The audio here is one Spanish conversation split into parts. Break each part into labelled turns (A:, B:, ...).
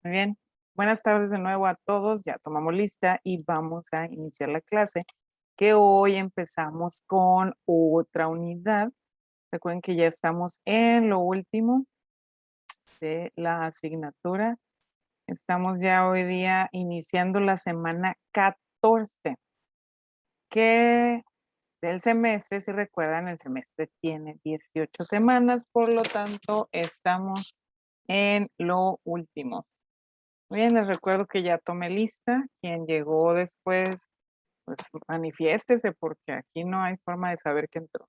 A: Muy bien. Buenas tardes de nuevo a todos. Ya tomamos lista y vamos a iniciar la clase, que hoy empezamos con otra unidad. Recuerden que ya estamos en lo último de la asignatura. Estamos ya hoy día iniciando la semana 14, que del semestre, si recuerdan, el semestre tiene 18 semanas, por lo tanto, estamos en lo último. Bien, les recuerdo que ya tomé lista. Quien llegó después, pues manifiéstese porque aquí no hay forma de saber que entró.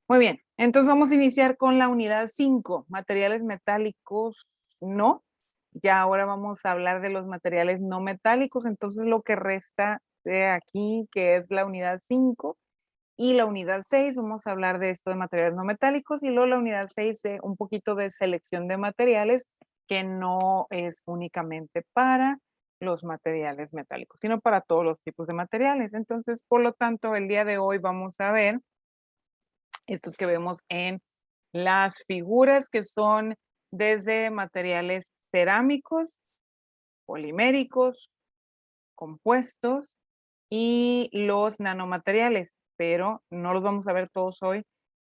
A: Muy bien, entonces vamos a iniciar con la unidad 5, materiales metálicos no. Ya ahora vamos a hablar de los materiales no metálicos, entonces lo que resta de aquí, que es la unidad 5 y la unidad 6, vamos a hablar de esto de materiales no metálicos y luego la unidad 6 de un poquito de selección de materiales que no es únicamente para los materiales metálicos, sino para todos los tipos de materiales. Entonces, por lo tanto, el día de hoy vamos a ver estos que vemos en las figuras que son desde materiales cerámicos, poliméricos, compuestos y los nanomateriales, pero no los vamos a ver todos hoy.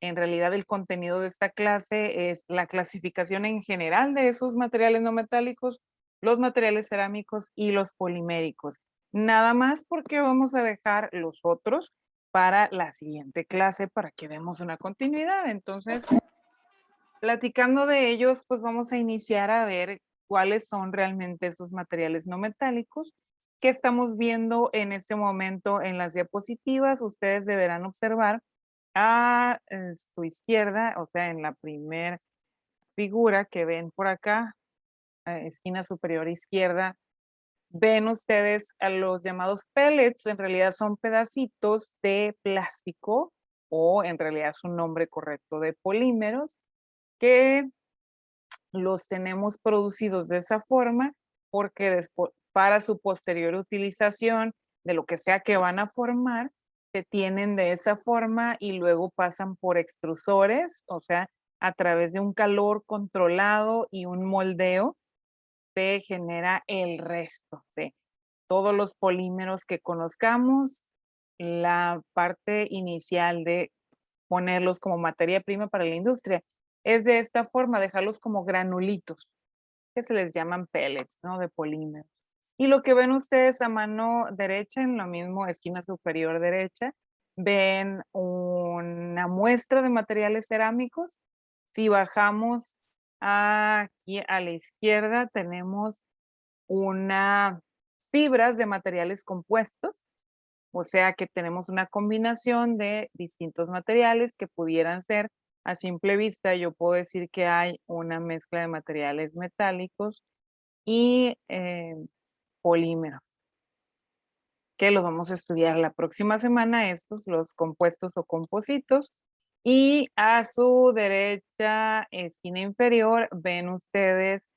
A: En realidad el contenido de esta clase es la clasificación en general de esos materiales no metálicos, los materiales cerámicos y los poliméricos. Nada más porque vamos a dejar los otros para la siguiente clase para que demos una continuidad. Entonces, platicando de ellos, pues vamos a iniciar a ver cuáles son realmente esos materiales no metálicos que estamos viendo en este momento en las diapositivas. Ustedes deberán observar a su izquierda, o sea, en la primera figura que ven por acá, esquina superior izquierda, ven ustedes a los llamados pellets. En realidad son pedacitos de plástico o en realidad su nombre correcto de polímeros que los tenemos producidos de esa forma porque después, para su posterior utilización de lo que sea que van a formar, se tienen de esa forma y luego pasan por extrusores, o sea, a través de un calor controlado y un moldeo, se genera el resto de todos los polímeros que conozcamos. La parte inicial de ponerlos como materia prima para la industria es de esta forma, dejarlos como granulitos, que se les llaman pellets, ¿no? De polímeros. Y lo que ven ustedes a mano derecha, en lo mismo, esquina superior derecha, ven una muestra de materiales cerámicos. Si bajamos aquí a la izquierda, tenemos una fibras de materiales compuestos, o sea que tenemos una combinación de distintos materiales que pudieran ser, a simple vista, yo puedo decir que hay una mezcla de materiales metálicos y polímeros, que los vamos a estudiar la próxima semana, estos, los compuestos o compositos. Y a su derecha, esquina inferior, ven ustedes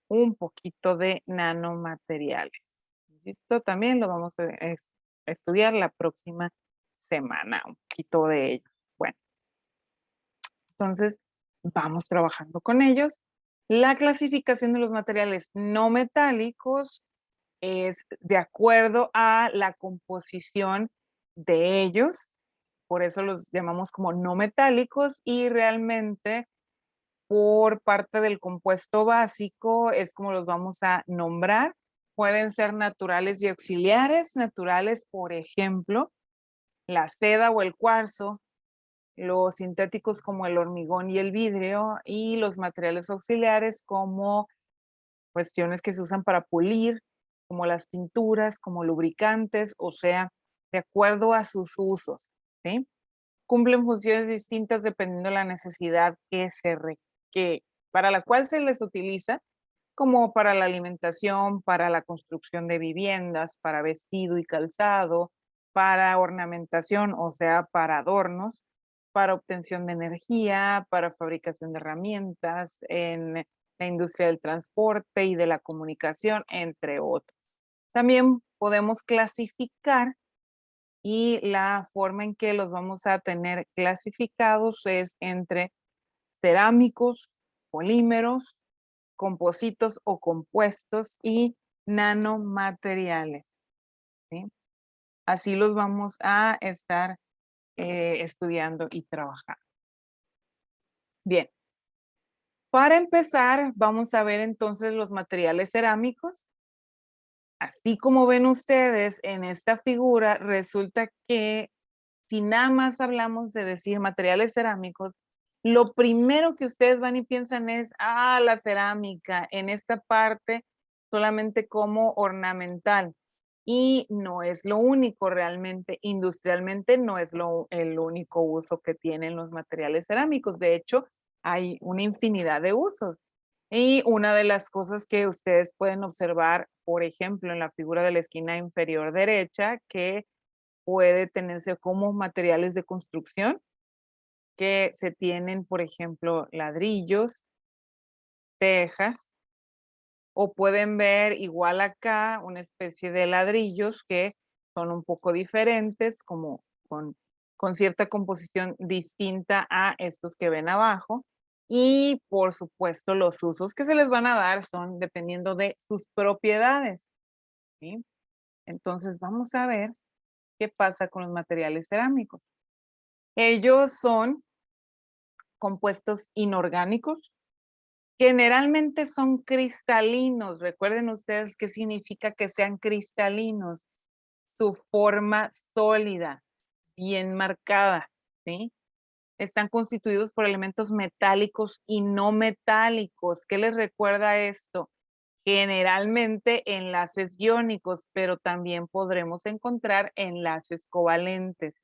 A: un poquito de nanomateriales. Esto también lo vamos a estudiar la próxima semana, un poquito de ellos. Bueno, entonces vamos trabajando con ellos. La clasificación de los materiales no metálicos es de acuerdo a la composición de ellos, por eso los llamamos como no metálicos y realmente por parte del compuesto básico es como los vamos a nombrar. Pueden ser naturales y auxiliares. Naturales, por ejemplo, la seda o el cuarzo, los sintéticos como el hormigón y el vidrio, y los materiales auxiliares como cuestiones que se usan para pulir, como las pinturas, como lubricantes, o sea, de acuerdo a sus usos, ¿sí? Cumplen funciones distintas dependiendo de la necesidad que para la cual se les utiliza, como para la alimentación, para la construcción de viviendas, para vestido y calzado, para ornamentación, o sea, para adornos, para obtención de energía, para fabricación de herramientas, en la industria del transporte y de la comunicación, entre otros. También podemos clasificar y la forma en que los vamos a tener clasificados es entre cerámicos, polímeros, compositos o compuestos y nanomateriales, ¿sí? Así los vamos a estar estudiando y trabajando. Bien. Para empezar, vamos a ver entonces los materiales cerámicos. Así como ven ustedes en esta figura, resulta que si nada más hablamos de decir materiales cerámicos, lo primero que ustedes van y piensan es, la cerámica, en esta parte solamente como ornamental. Y no es lo único realmente, industrialmente no es el único uso que tienen los materiales cerámicos. De hecho, hay una infinidad de usos. Y una de las cosas que ustedes pueden observar, por ejemplo, en la figura de la esquina inferior derecha, que puede tenerse como materiales de construcción, que se tienen, por ejemplo, ladrillos, tejas, o pueden ver igual acá una especie de ladrillos que son un poco diferentes, como con cierta composición distinta a estos que ven abajo. Y por supuesto, los usos que se les van a dar son dependiendo de sus propiedades, ¿sí? Entonces, vamos a ver qué pasa con los materiales cerámicos. Ellos son compuestos inorgánicos, generalmente son cristalinos. Recuerden ustedes qué significa que sean cristalinos. Su forma sólida, bien marcada, ¿sí? Están constituidos por elementos metálicos y no metálicos. ¿Qué les recuerda esto? Generalmente enlaces iónicos, pero también podremos encontrar enlaces covalentes.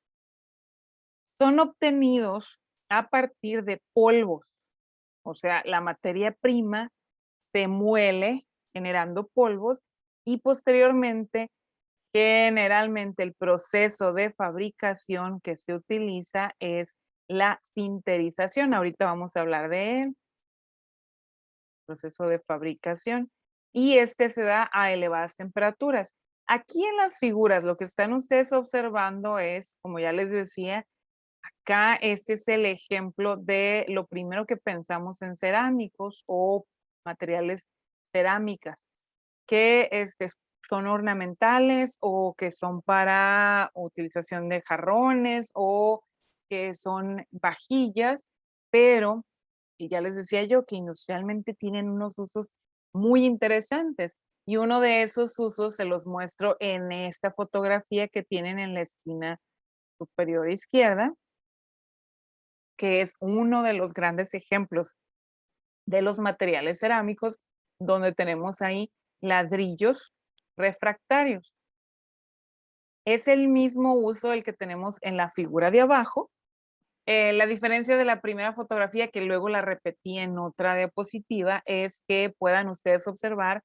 A: Son obtenidos a partir de polvos, o sea, la materia prima se muele generando polvos y posteriormente, generalmente el proceso de fabricación que se utiliza es la sinterización. Ahorita vamos a hablar de él, proceso de fabricación, y este se da a elevadas temperaturas. Aquí en las figuras, lo que están ustedes observando es, como ya les decía, acá este es el ejemplo de lo primero que pensamos en cerámicos o materiales cerámicas, que son ornamentales o que son para utilización de jarrones o que son vajillas, pero, y ya les decía yo, que industrialmente tienen unos usos muy interesantes. Y uno de esos usos se los muestro en esta fotografía que tienen en la esquina superior izquierda, que es uno de los grandes ejemplos de los materiales cerámicos, donde tenemos ahí ladrillos refractarios. Es el mismo uso el que tenemos en la figura de abajo. La diferencia de la primera fotografía, que luego la repetí en otra diapositiva, es que puedan ustedes observar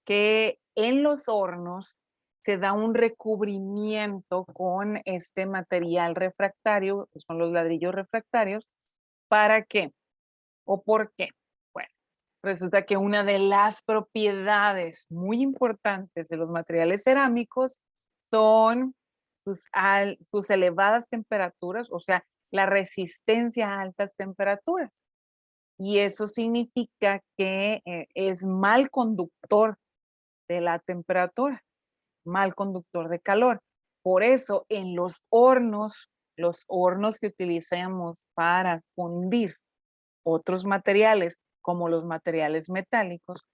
A: que en los hornos se da un recubrimiento con este material refractario, que son los ladrillos refractarios. ¿Para qué? ¿O por qué? Bueno, resulta que una de las propiedades muy importantes de los materiales cerámicos son sus elevadas temperaturas, o sea, la resistencia a altas temperaturas. Y eso significa que es mal conductor de la temperatura, mal conductor de calor. Por eso en los hornos que utilizamos para fundir otros materiales, como los materiales metálicos,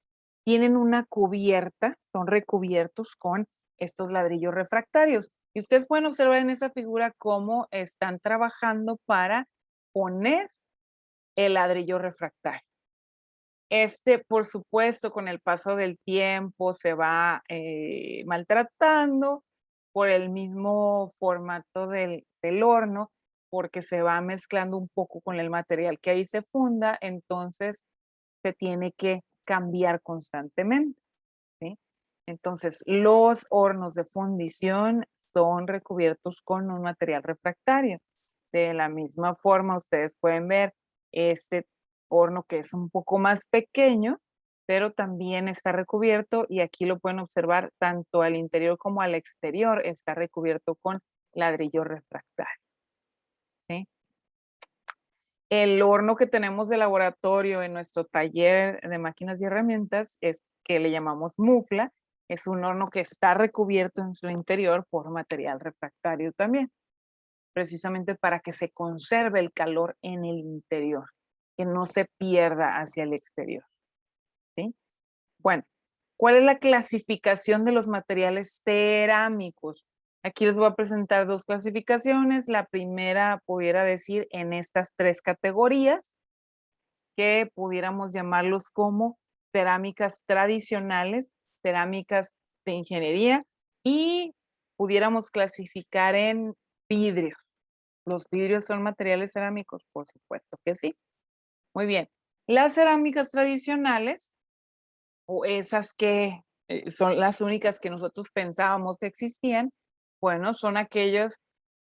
A: tienen una cubierta, son recubiertos con estos ladrillos refractarios. Y ustedes pueden observar en esa figura cómo están trabajando para poner el ladrillo refractario. Por supuesto, con el paso del tiempo se va maltratando por el mismo formato del horno, porque se va mezclando un poco con el material que ahí se funda, entonces se tiene que cambiar constantemente, ¿sí? Entonces, los hornos de fundición son recubiertos con un material refractario. De la misma forma, ustedes pueden ver este horno que es un poco más pequeño, pero también está recubierto y aquí lo pueden observar tanto al interior como al exterior, está recubierto con ladrillo refractario, ¿sí? El horno que tenemos de laboratorio en nuestro taller de máquinas y herramientas es que le llamamos mufla. Es un horno que está recubierto en su interior por material refractario también, precisamente para que se conserve el calor en el interior, que no se pierda hacia el exterior, ¿sí? Bueno, ¿cuál es la clasificación de los materiales cerámicos? Aquí les voy a presentar dos clasificaciones. La primera pudiera decir en estas tres categorías, que pudiéramos llamarlos como cerámicas tradicionales, cerámicas de ingeniería y pudiéramos clasificar en vidrios. ¿Los vidrios son materiales cerámicos? Por supuesto que sí. Muy bien. Las cerámicas tradicionales, o esas que son las únicas que nosotros pensábamos que existían, bueno, son aquellas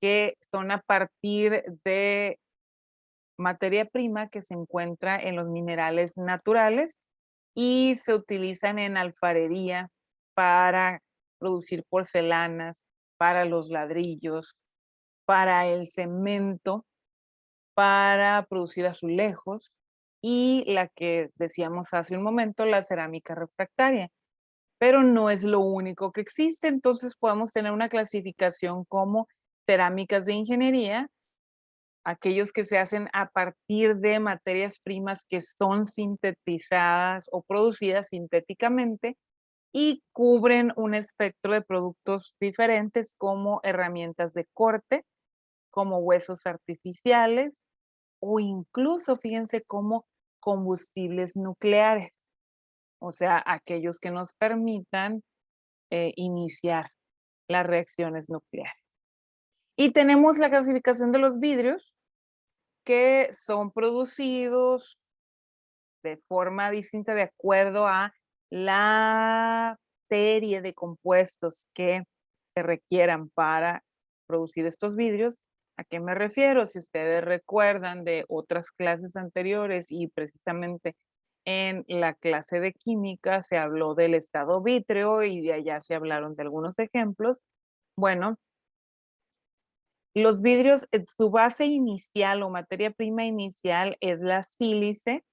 A: que son a partir de materia prima que se encuentra en los minerales naturales y se utilizan en alfarería para producir porcelanas, para los ladrillos, para el cemento, para producir azulejos y la que decíamos hace un momento, la cerámica refractaria. Pero no es lo único que existe, entonces podemos tener una clasificación como cerámicas de ingeniería, aquellos que se hacen a partir de materias primas que son sintetizadas o producidas sintéticamente y cubren un espectro de productos diferentes como herramientas de corte, como huesos artificiales o incluso, fíjense, como combustibles nucleares, o sea, aquellos que nos permitan iniciar las reacciones nucleares. Y tenemos la clasificación de los vidrios, que son producidos de forma distinta de acuerdo a la serie de compuestos que se requieran para producir estos vidrios. ¿A qué me refiero? Si ustedes recuerdan de otras clases anteriores y precisamente en la clase de química se habló del estado vítreo y de allá se hablaron de algunos ejemplos. Bueno, los vidrios, su base inicial o materia prima inicial es la sílice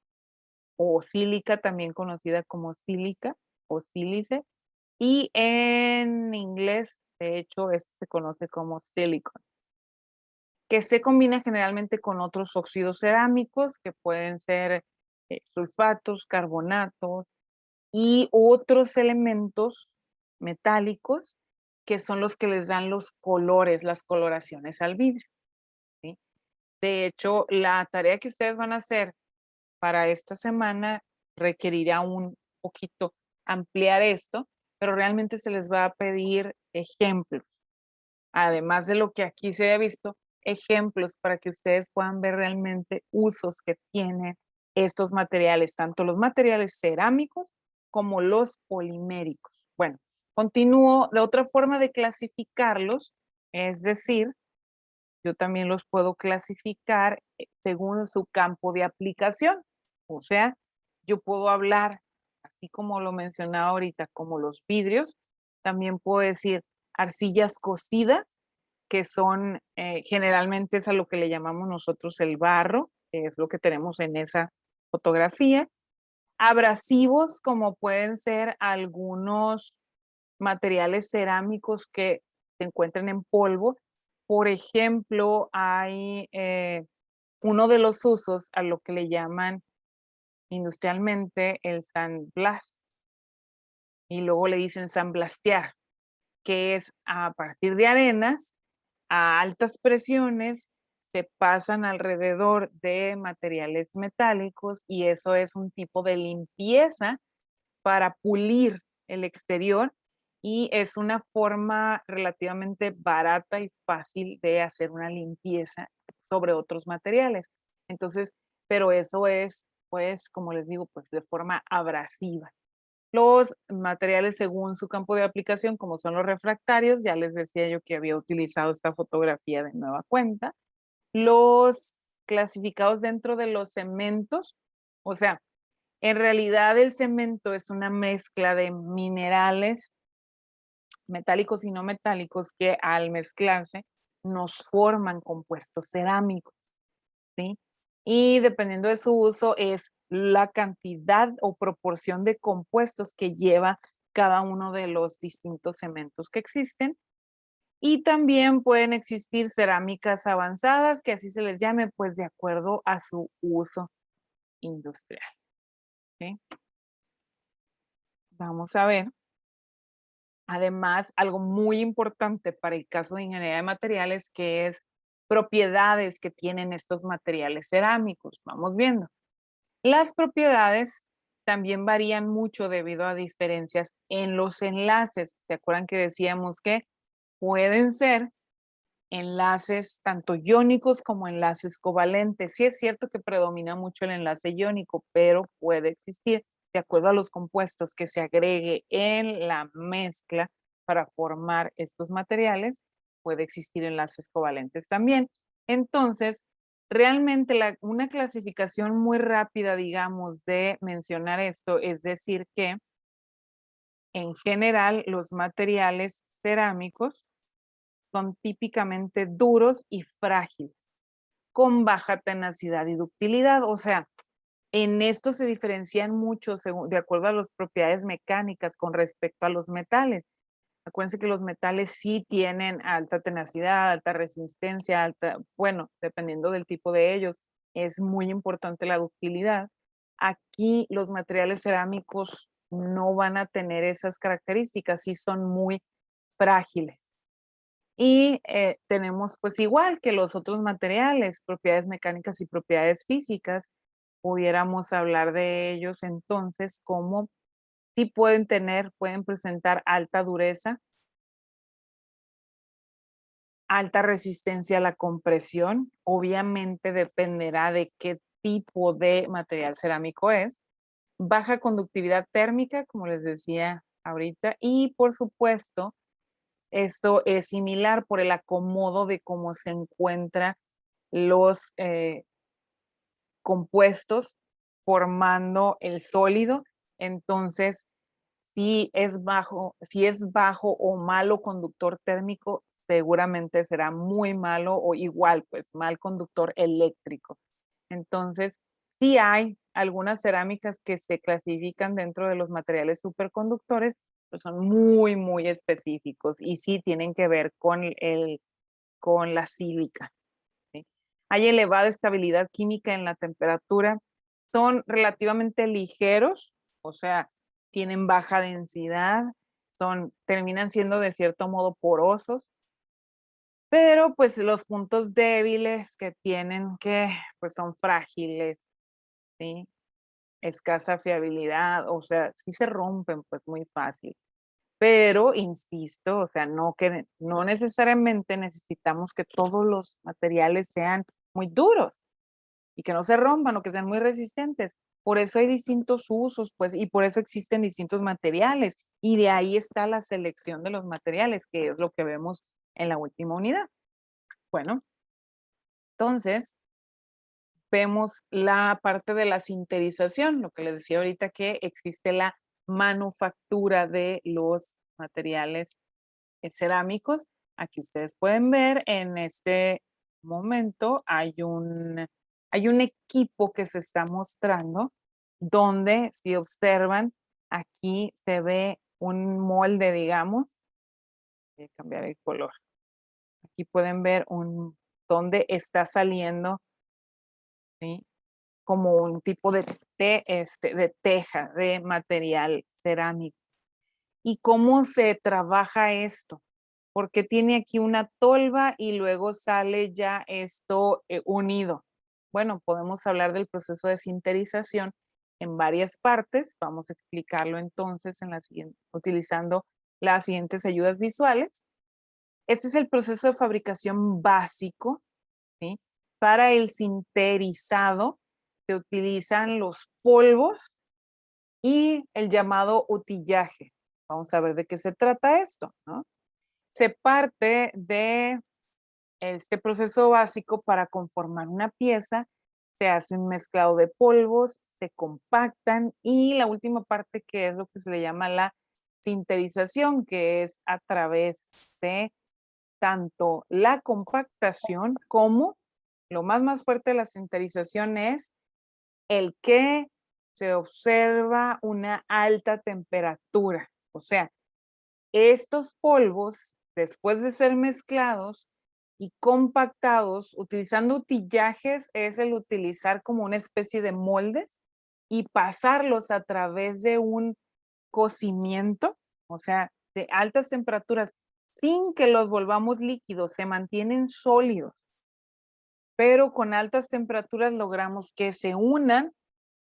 A: o sílica, también conocida como sílica o sílice, y en inglés, de hecho, esto se conoce como silicon, que se combina generalmente con otros óxidos cerámicos, que pueden ser sulfatos, carbonatos y otros elementos metálicos, que son los que les dan los colores, las coloraciones al vidrio, ¿sí? De hecho, la tarea que ustedes van a hacer para esta semana requerirá un poquito ampliar esto, pero realmente se les va a pedir ejemplos, además de lo que aquí se ha visto, ejemplos para que ustedes puedan ver realmente usos que tienen estos materiales, tanto los materiales cerámicos como los poliméricos. Bueno, continúo de otra forma de clasificarlos, es decir, yo también los puedo clasificar según su campo de aplicación. O sea, yo puedo hablar, así como lo mencionaba ahorita, como los vidrios, también puedo decir arcillas cocidas, que son generalmente es a lo que le llamamos nosotros el barro, que es lo que tenemos en esa fotografía. Abrasivos, como pueden ser algunos materiales cerámicos que se encuentran en polvo. Por ejemplo, hay uno de los usos a lo que le llaman industrialmente el sandblast y luego le dicen sandblastear, que es a partir de arenas a altas presiones se pasan alrededor de materiales metálicos y eso es un tipo de limpieza para pulir el exterior y es una forma relativamente barata y fácil de hacer una limpieza sobre otros materiales. Entonces, pero eso es, pues, como les digo, pues de forma abrasiva. Los materiales según su campo de aplicación, como son los refractarios, ya les decía yo que había utilizado esta fotografía de nueva cuenta. Los clasificados dentro de los cementos, o sea, en realidad el cemento es una mezcla de minerales metálicos y no metálicos que al mezclarse nos forman compuestos cerámicos, ¿sí? y dependiendo de su uso es la cantidad o proporción de compuestos que lleva cada uno de los distintos cementos que existen. Y también pueden existir cerámicas avanzadas, que así se les llame, pues de acuerdo a su uso industrial. ¿Sí? Vamos a ver. Además, algo muy importante para el caso de ingeniería de materiales, que es propiedades que tienen estos materiales cerámicos. Vamos viendo. Las propiedades también varían mucho debido a diferencias en los enlaces. ¿Se acuerdan que decíamos que pueden ser enlaces tanto iónicos como enlaces covalentes? Sí es cierto que predomina mucho el enlace iónico, pero puede existir, de acuerdo a los compuestos que se agregue en la mezcla para formar estos materiales, puede existir enlaces covalentes también. Entonces, realmente una clasificación muy rápida, digamos, de mencionar esto, es decir que en general los materiales cerámicos son típicamente duros y frágiles, con baja tenacidad y ductilidad. O sea, en esto se diferencian mucho de acuerdo a las propiedades mecánicas con respecto a los metales. Acuérdense que los metales sí tienen alta tenacidad, alta resistencia, bueno, dependiendo del tipo de ellos, es muy importante la ductilidad. Aquí los materiales cerámicos no van a tener esas características, sí son muy frágiles. Y tenemos pues igual que los otros materiales, propiedades mecánicas y propiedades físicas, pudiéramos hablar de ellos entonces como sí pueden presentar alta dureza, alta resistencia a la compresión, obviamente dependerá de qué tipo de material cerámico es, baja conductividad térmica, como les decía ahorita, y por supuesto, esto es similar por el acomodo de cómo se encuentran los compuestos formando el sólido. Entonces, si es bajo o malo conductor térmico, seguramente será muy malo o igual, pues mal conductor eléctrico. Entonces, sí hay algunas cerámicas que se clasifican dentro de los materiales superconductores, pero son muy, muy específicos y sí tienen que ver con la sílica. ¿Sí? Hay elevada estabilidad química en la temperatura, son relativamente ligeros, o sea, tienen baja densidad, terminan siendo de cierto modo porosos, pero pues los puntos débiles que tienen pues son frágiles, ¿sí? Escasa fiabilidad, o sea, sí se rompen pues muy fácil. Pero insisto, o sea, no necesariamente necesitamos que todos los materiales sean muy duros y que no se rompan o que sean muy resistentes. Por eso hay distintos usos, pues, y por eso existen distintos materiales. Y de ahí está la selección de los materiales, que es lo que vemos en la última unidad. Bueno, entonces vemos la parte de la sinterización, lo que les decía ahorita que existe la manufactura de los materiales cerámicos. Aquí ustedes pueden ver en este momento hay un equipo que se está mostrando donde si observan aquí se ve un molde, digamos, voy a cambiar el color. Aquí pueden ver donde está saliendo, ¿sí? Como un tipo de teja de material cerámico. ¿Y cómo se trabaja esto? Porque tiene aquí una tolva y luego sale ya esto unido. Bueno, podemos hablar del proceso de sinterización en varias partes. Vamos a explicarlo entonces utilizando las siguientes ayudas visuales. Este es el proceso de fabricación básico, ¿sí? Para el sinterizado se utilizan los polvos y el llamado utillaje. Vamos a ver de qué se trata esto, ¿no? Se parte de este proceso básico para conformar una pieza, se hace un mezclado de polvos, se compactan y la última parte que es lo que se le llama la sinterización, que es a través de tanto la compactación como Lo más fuerte de la sinterización es el que se observa una alta temperatura. O sea, estos polvos, después de ser mezclados y compactados, utilizando utillajes, es el utilizar como una especie de moldes y pasarlos a través de un cocimiento, o sea, de altas temperaturas, sin que los volvamos líquidos, se mantienen sólidos, pero con altas temperaturas logramos que se unan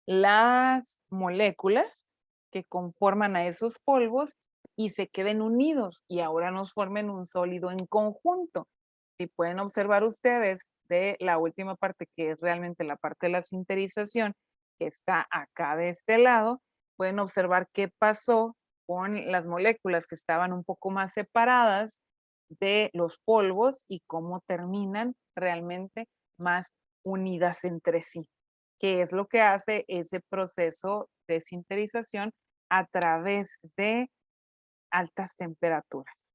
A: las moléculas que conforman a esos polvos y se queden unidos y ahora nos formen un sólido en conjunto. Si pueden observar ustedes de la última parte, que es realmente la parte de la sinterización, que está acá de este lado, pueden observar qué pasó con las moléculas que estaban un poco más separadas de los polvos y cómo terminan realmente más unidas entre sí, que es lo que hace ese proceso de sinterización a través de altas temperaturas.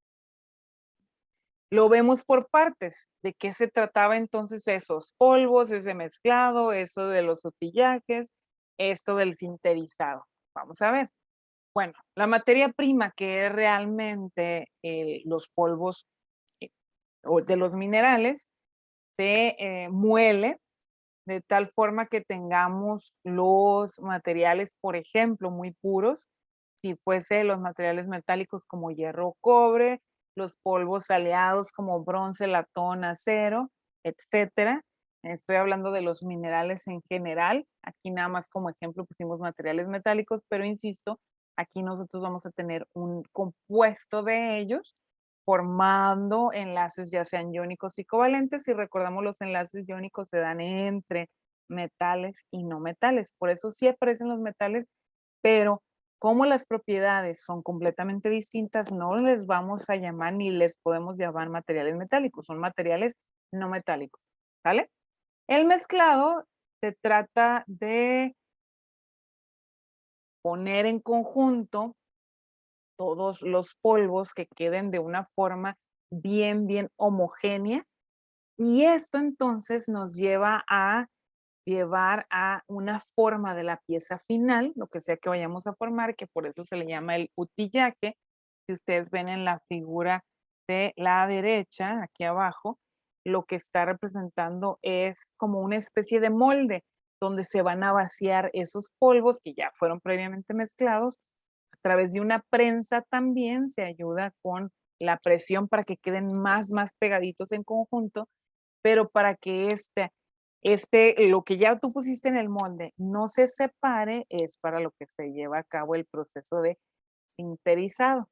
A: Lo vemos por partes. ¿De qué se trataba entonces esos polvos, ese mezclado, eso de los utillajes, esto del sinterizado? Vamos a ver. Bueno, la materia prima que es realmente los polvos o de los minerales se muele de tal forma que tengamos los materiales, por ejemplo, muy puros, si fuese los materiales metálicos como hierro o cobre, los polvos aleados como bronce, latón, acero, etcétera. Estoy hablando de los minerales en general. Aquí nada más como ejemplo pusimos materiales metálicos, pero insisto, aquí nosotros vamos a tener un compuesto de ellos formando enlaces ya sean iónicos y covalentes. Si recordamos, los enlaces iónicos se dan entre metales y no metales. Por eso sí aparecen los metales, pero como las propiedades son completamente distintas, no les vamos a llamar ni les podemos llamar materiales metálicos, son materiales no metálicos, ¿sale? El mezclado se trata de poner en conjunto todos los polvos que queden de una forma bien homogénea y esto entonces nos lleva a llevar a una forma de la pieza final, lo que sea que vayamos a formar, que por eso se le llama el utillaje. Si ustedes ven en la figura de la derecha, aquí abajo, lo que está representando es como una especie de molde donde se van a vaciar esos polvos que ya fueron previamente mezclados. A través de una prensa también se ayuda con la presión para que queden más pegaditos en conjunto, pero para que lo que ya tú pusiste en el molde no se separe, es para lo que se lleva a cabo el proceso de sinterizado.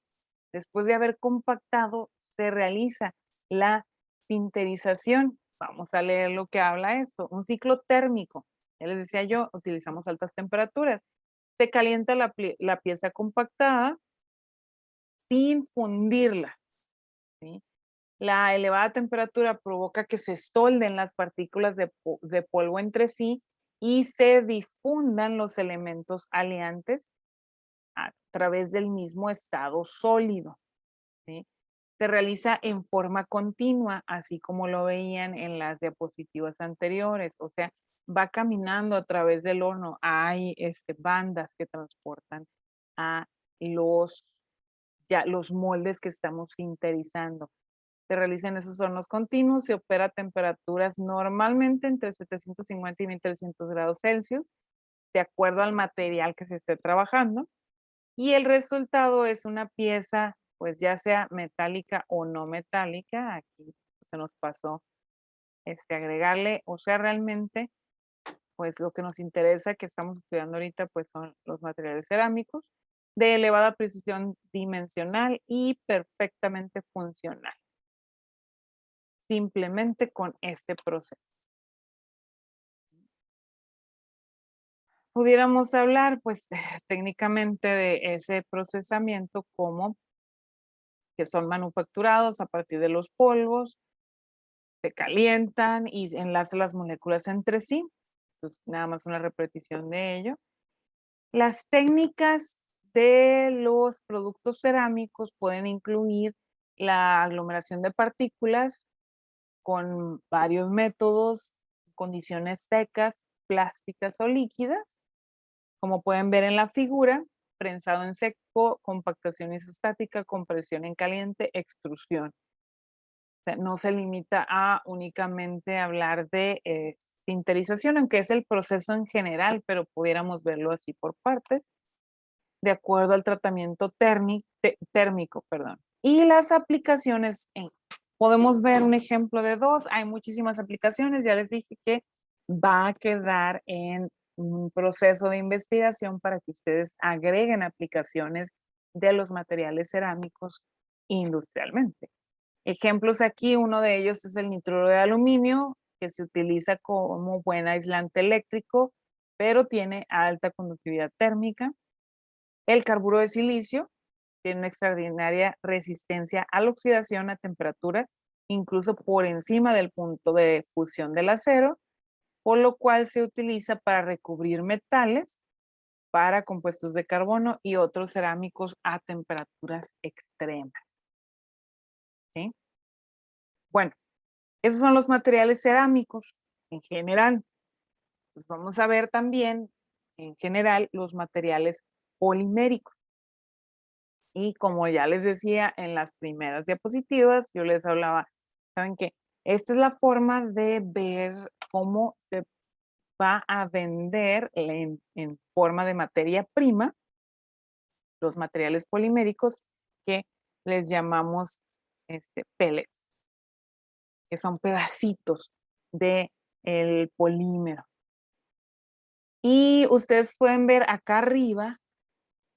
A: Después de haber compactado, se realiza la sinterización. Vamos a leer lo que habla esto. Un ciclo térmico. Ya les decía yo, utilizamos altas temperaturas. Se calienta la pieza compactada sin fundirla, ¿sí? La elevada temperatura provoca que se solden las partículas de polvo entre sí y se difundan los elementos aliantes a través del mismo estado sólido, ¿sí? Se realiza en forma continua, así como lo veían en las diapositivas anteriores, o sea, va caminando a través del horno. Hay bandas que transportan a los, los moldes que estamos sinterizando. Se realiza en esos hornos continuos, se opera a temperaturas normalmente entre 750 y 1300 grados Celsius, de acuerdo al material que se esté trabajando. Y el resultado es una pieza, pues ya sea metálica o no metálica. Aquí se nos pasó agregarle, o sea, realmente, pues lo que nos interesa que estamos estudiando ahorita, pues son los materiales cerámicos de elevada precisión dimensional y perfectamente funcional, simplemente con este proceso. Pudiéramos hablar, pues, técnicamente de ese procesamiento como que son manufacturados a partir de los polvos, se calientan y enlazan las moléculas entre sí. Pues, nada más una repetición de ello. Las técnicas de los productos cerámicos pueden incluir la aglomeración de partículas con varios métodos condiciones secas, plásticas o líquidas, como pueden ver en la figura, prensado en seco, compactación isostática, compresión en caliente, extrusión. O sea, no se limita a únicamente hablar de sinterización, aunque es el proceso en general, pero pudiéramos verlo así por partes, de acuerdo al tratamiento térmico. Y las aplicaciones, podemos ver un ejemplo de dos, hay muchísimas aplicaciones, ya les dije que va a quedar en un proceso de investigación para que ustedes agreguen aplicaciones de los materiales cerámicos industrialmente. Ejemplos aquí, uno de ellos es el nitruro de aluminio, que se utiliza como buen aislante eléctrico, pero tiene alta conductividad térmica. El carburo de silicio tiene una extraordinaria resistencia a la oxidación a temperatura, incluso por encima del punto de fusión del acero, por lo cual se utiliza para recubrir metales, para compuestos de carbono y otros cerámicos a temperaturas extremas. ¿Sí? Bueno, esos son los materiales cerámicos en general. Pues vamos a ver también, en general, los materiales poliméricos. Y como ya les decía en las primeras diapositivas, yo les hablaba, ¿saben qué? Esta es la forma de ver cómo se va a vender en forma de materia prima los materiales poliméricos que les llamamos pellets, que son pedacitos de el polímero. Y ustedes pueden ver acá arriba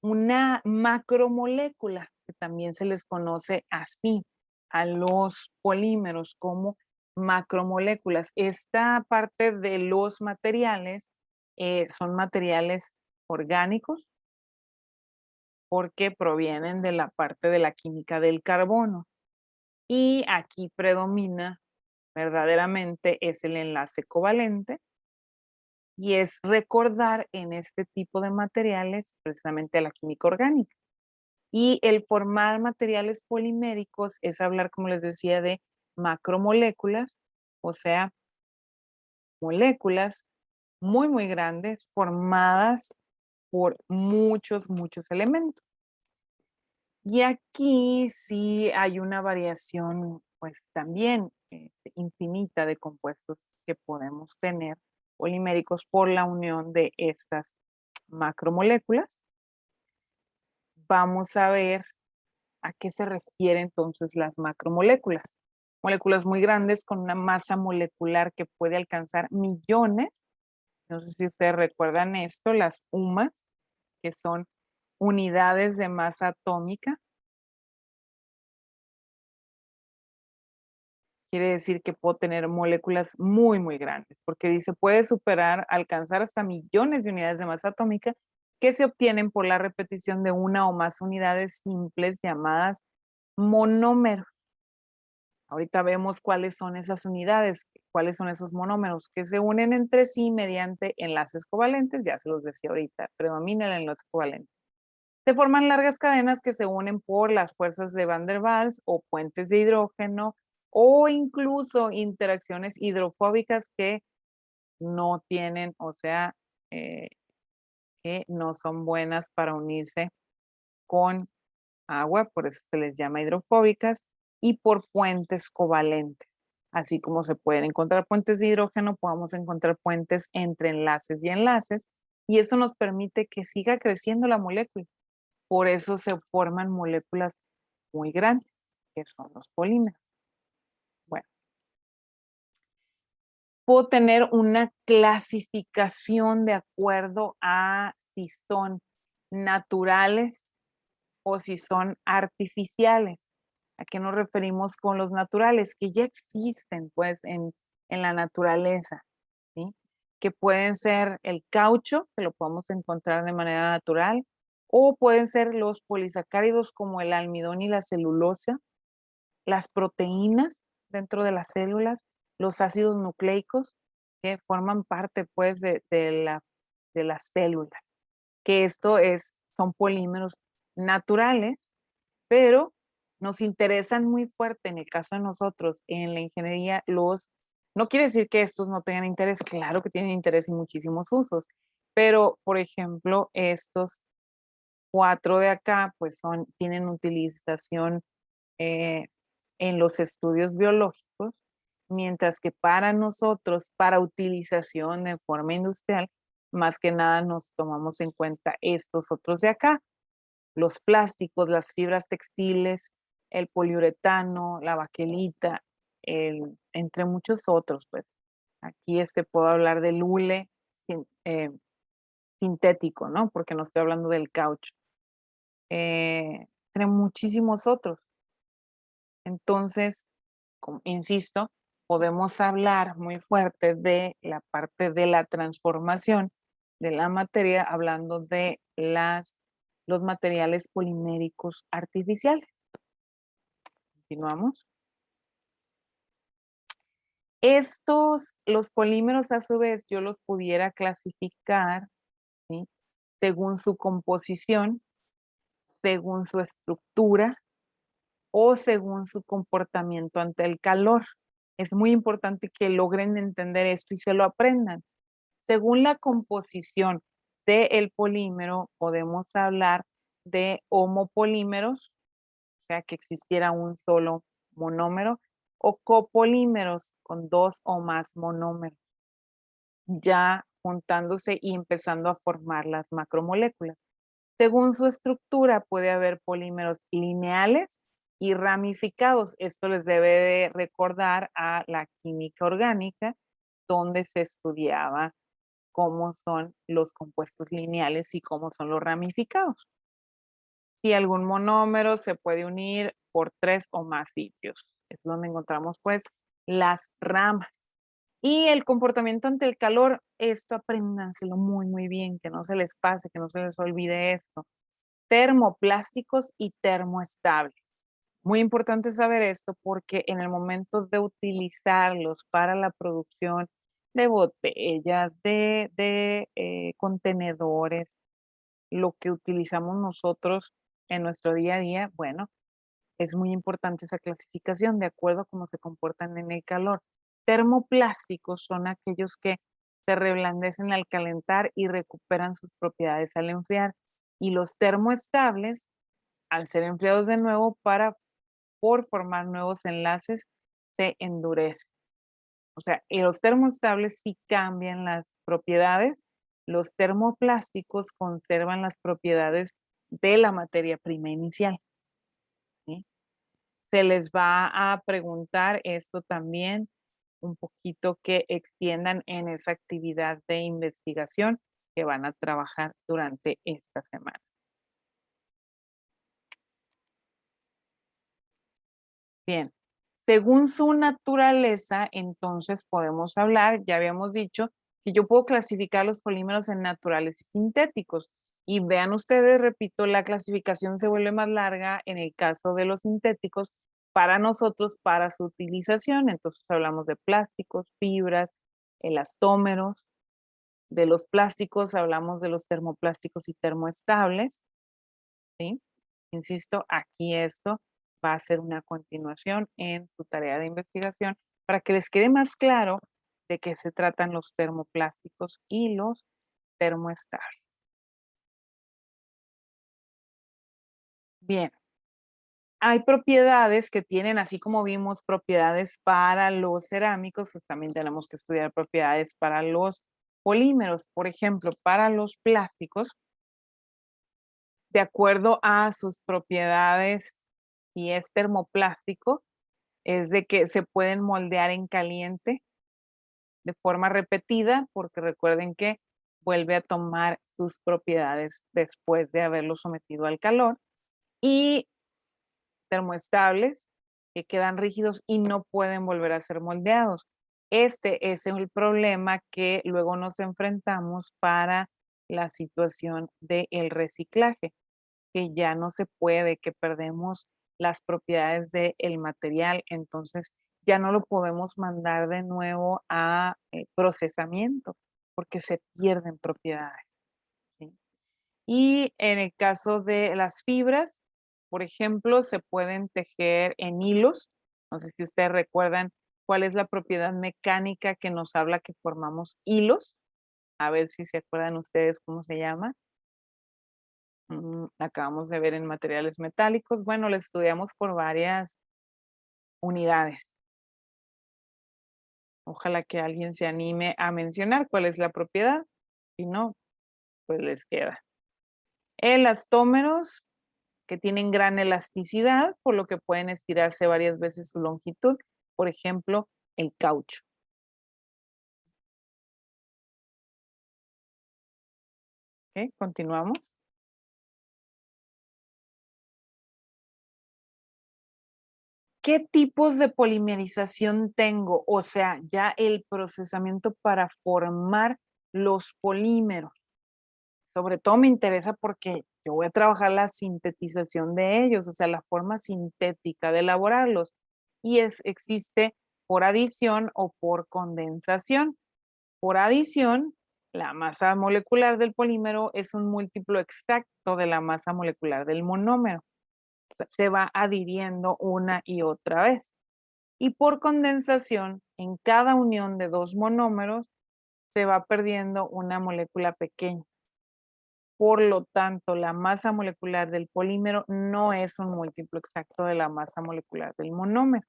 A: una macromolécula, que también se les conoce así a los polímeros como macromoléculas. Esta parte de los materiales son materiales orgánicos porque provienen de la parte de la química del carbono. Y aquí predomina verdaderamente es el enlace covalente, y es recordar en este tipo de materiales precisamente la química orgánica. Y el formar materiales poliméricos es hablar, como les decía, de macromoléculas, o sea, moléculas muy grandes formadas por muchos elementos. Y aquí sí hay una variación, pues también infinita de compuestos que podemos tener poliméricos por la unión de estas macromoléculas. Vamos a ver a qué se refiere entonces las macromoléculas. Moléculas muy grandes con una masa molecular que puede alcanzar millones. No sé si ustedes recuerdan esto, las UMAs, que son unidades de masa atómica. Quiere decir que puedo tener moléculas muy grandes, porque dice puede alcanzar hasta millones de unidades de masa atómica que se obtienen por la repetición de una o más unidades simples llamadas monómeros. Ahorita vemos cuáles son esas unidades, cuáles son esos monómeros que se unen entre sí mediante enlaces covalentes, ya se los decía ahorita, predomina el enlace covalente. Se forman largas cadenas que se unen por las fuerzas de Van der Waals o puentes de hidrógeno o incluso interacciones hidrofóbicas que no tienen, o sea, que no son buenas para unirse con agua, por eso se les llama hidrofóbicas, y por puentes covalentes. Así como se pueden encontrar puentes de hidrógeno, podemos encontrar puentes entre enlaces y enlaces, y eso nos permite que siga creciendo la molécula. Por eso se forman moléculas muy grandes, que son los polímeros. Bueno, puedo tener una clasificación de acuerdo a si son naturales o si son artificiales. ¿A qué nos referimos con los naturales? Que ya existen pues en la naturaleza, ¿sí? Que pueden ser el caucho, que lo podemos encontrar de manera natural, o pueden ser los polisacáridos como el almidón y la celulosa, las proteínas dentro de las células, los ácidos nucleicos que forman parte pues de las células, que son polímeros naturales, pero nos interesan muy fuerte en el caso de nosotros en la ingeniería los No quiere decir que estos no tengan interés, claro que tienen interés y muchísimos usos, pero, por ejemplo, estos 4 de acá, pues tienen utilización eh, en los estudios biológicos, mientras que para nosotros, para utilización en forma industrial, más que nada nos tomamos en cuenta estos otros de acá, los plásticos, las fibras textiles, el poliuretano, la baquelita, entre muchos otros, pues. Aquí puedo hablar del hule sin- eh, sintético, ¿no? Porque no estoy hablando del caucho. Entre muchísimos otros. Entonces, insisto, podemos hablar muy fuerte de la parte de la transformación de la materia, hablando de los materiales poliméricos artificiales. Continuamos. Los polímeros a su vez, yo los pudiera clasificar, ¿sí? Según su composición, según su estructura o según su comportamiento ante el calor. Es muy importante que logren entender esto y se lo aprendan. Según la composición del polímero, podemos hablar de homopolímeros, o sea, que existiera un solo monómero, o copolímeros con 2 o más monómeros, ya juntándose y empezando a formar las macromoléculas. Según su estructura, puede haber polímeros lineales y ramificados. Esto les debe de recordar a la química orgánica, donde se estudiaba cómo son los compuestos lineales y cómo son los ramificados. Si algún monómero se puede unir por 3 o más sitios. Es donde encontramos pues las ramas. Y el comportamiento ante el calor, esto apréndanselo muy, muy bien, que no se les pase, que no se les olvide esto. Termoplásticos y termoestables. Muy importante saber esto porque en el momento de utilizarlos para la producción de botellas, de contenedores, lo que utilizamos nosotros en nuestro día a día, bueno, es muy importante esa clasificación de acuerdo a cómo se comportan en el calor. Termoplásticos son aquellos que se reblandecen al calentar y recuperan sus propiedades al enfriar. Y los termoestables, al ser enfriados de nuevo por formar nuevos enlaces, se endurecen. O sea, los termoestables sí cambian las propiedades, los termoplásticos conservan las propiedades de la materia prima inicial. ¿Sí? Se les va a preguntar esto también, un poquito que extiendan en esa actividad de investigación que van a trabajar durante esta semana. Bien, según su naturaleza, entonces podemos hablar, ya habíamos dicho, que yo puedo clasificar los polímeros en naturales y sintéticos. Y vean ustedes, repito, la clasificación se vuelve más larga en el caso de los sintéticos para nosotros, para su utilización. Entonces hablamos de plásticos, fibras, elastómeros. De los plásticos hablamos de los termoplásticos y termoestables, ¿sí? Insisto, aquí esto va a ser una continuación en su tarea de investigación para que les quede más claro de qué se tratan los termoplásticos y los termoestables. Bien, hay propiedades que tienen, así como vimos propiedades para los cerámicos, pues también tenemos que estudiar propiedades para los polímeros. Por ejemplo, para los plásticos, de acuerdo a sus propiedades, si es termoplástico, es de que se pueden moldear en caliente de forma repetida, porque recuerden que vuelve a tomar sus propiedades después de haberlo sometido al calor, y termoestables, que quedan rígidos y no pueden volver a ser moldeados. Este es el problema que luego nos enfrentamos para la situación del reciclaje, que ya no se puede, que perdemos las propiedades del material, entonces ya no lo podemos mandar de nuevo a procesamiento porque se pierden propiedades. ¿Sí? Y en el caso de las fibras, por ejemplo, se pueden tejer en hilos. No sé si ustedes recuerdan ¿Cuál es la propiedad mecánica que nos habla que formamos hilos? A ver si se acuerdan ustedes cómo se llama. Acabamos de ver en materiales metálicos. Bueno, lo estudiamos por varias unidades. Ojalá que alguien se anime a mencionar cuál es la propiedad. Si no, pues les queda. Elastómeros que tienen gran elasticidad, por lo que pueden estirarse varias veces su longitud. Por ejemplo, el caucho. ¿Ok? Continuamos. ¿Qué tipos de polimerización tengo? O sea, ya el procesamiento para formar los polímeros. Sobre todo me interesa porque yo voy a trabajar la sintetización de ellos, o sea, la forma sintética de elaborarlos. Y existe por adición o por condensación. Por adición, la masa molecular del polímero es un múltiplo exacto de la masa molecular del monómero. O sea, se va adhiriendo una y otra vez. Y por condensación, en cada unión de dos monómeros, se va perdiendo una molécula pequeña. Por lo tanto, la masa molecular del polímero no es un múltiplo exacto de la masa molecular del monómero.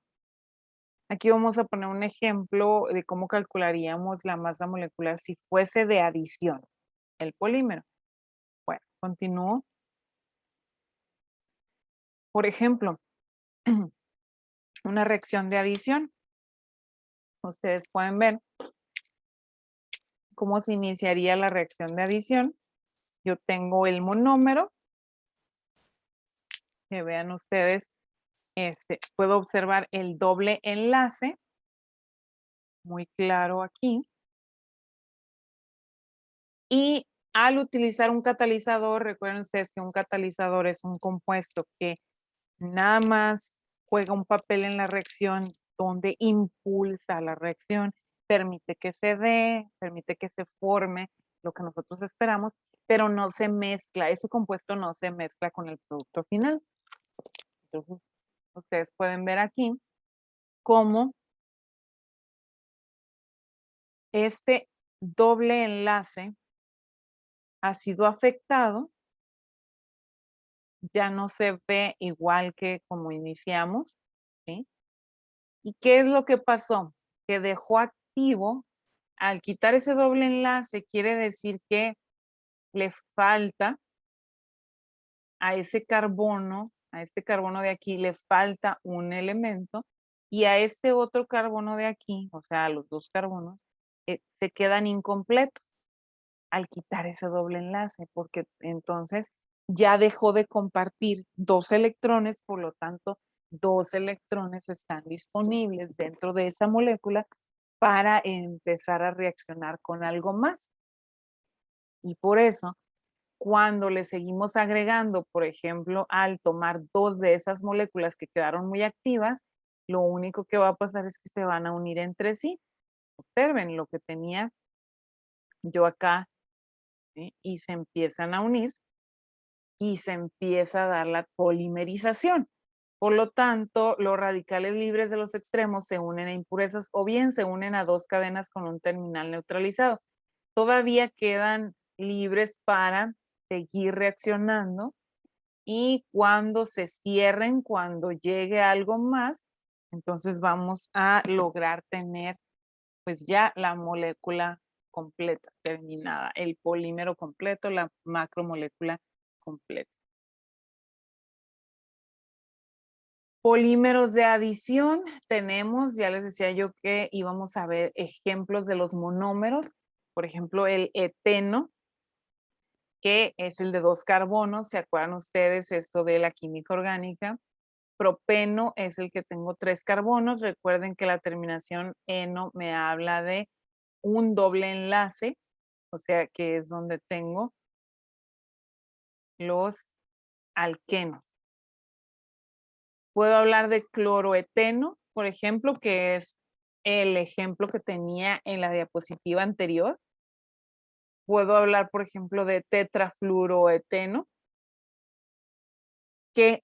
A: Aquí vamos a poner un ejemplo de cómo calcularíamos la masa molecular si fuese de adición el polímero. Bueno, continúo. Por ejemplo, una reacción de adición. Ustedes pueden ver cómo se iniciaría la reacción de adición. Yo tengo el monómero, que vean ustedes, puedo observar el doble enlace, muy claro aquí. Y al utilizar un catalizador, recuerden ustedes que un catalizador es un compuesto que nada más juega un papel en la reacción donde impulsa la reacción, permite que se dé, permite que se forme lo que nosotros esperamos, pero no se mezcla, ese compuesto no se mezcla con el producto final. Entonces, ustedes pueden ver aquí cómo este doble enlace ha sido afectado, ya no se ve igual que como iniciamos, ¿sí? ¿Y qué es lo que pasó? Que dejó activo, al quitar ese doble enlace, quiere decir que le falta a ese carbono, a este carbono de aquí, le falta un elemento, y a este otro carbono de aquí, o sea, a los dos carbonos, se quedan incompletos al quitar ese doble enlace, porque entonces ya dejó de compartir dos electrones, por lo tanto, dos electrones están disponibles dentro de esa molécula para empezar a reaccionar con algo más. Y por eso, cuando le seguimos agregando, por ejemplo, al tomar dos de esas moléculas que quedaron muy activas, lo único que va a pasar es que se van a unir entre sí. Observen lo que tenía yo acá, ¿sí? Y se empiezan a unir y se empieza a dar la polimerización. Por lo tanto, los radicales libres de los extremos se unen a impurezas o bien se unen a dos cadenas con un terminal neutralizado. Todavía quedan libres para seguir reaccionando y cuando se cierren, cuando llegue algo más, entonces vamos a lograr tener pues ya la molécula completa, terminada, el polímero completo, la macromolécula completa. Polímeros de adición tenemos, ya les decía yo que íbamos a ver ejemplos de los monómeros, por ejemplo el eteno, que es el de dos carbonos, ¿se acuerdan ustedes esto de la química orgánica? Propeno es el que tengo tres carbonos, recuerden que la terminación eno me habla de un doble enlace, o sea que es donde tengo los alquenos. Puedo hablar de cloroeteno, por ejemplo, que es el ejemplo que tenía en la diapositiva anterior. Puedo hablar, por ejemplo, de tetrafluoroeteno, que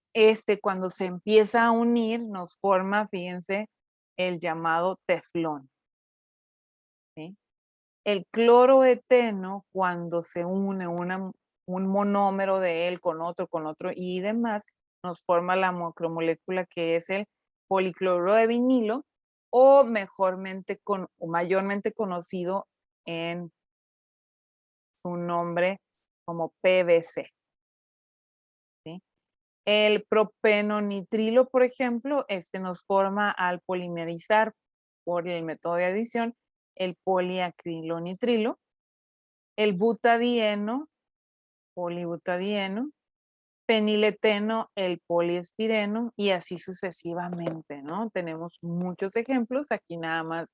A: cuando se empieza a unir nos forma, fíjense, el llamado teflón. ¿Sí? El cloroeteno, cuando se une un monómero de él con otro y demás, nos forma la macromolécula que es el policloruro de vinilo, o mayormente conocido en su nombre como PVC. ¿Sí? El propenonitrilo, por ejemplo, nos forma al polimerizar por el método de adición el poliacrilonitrilo. El butadieno, polibutadieno, fenileteno, el poliestireno, y así sucesivamente, ¿no? Tenemos muchos ejemplos, aquí nada más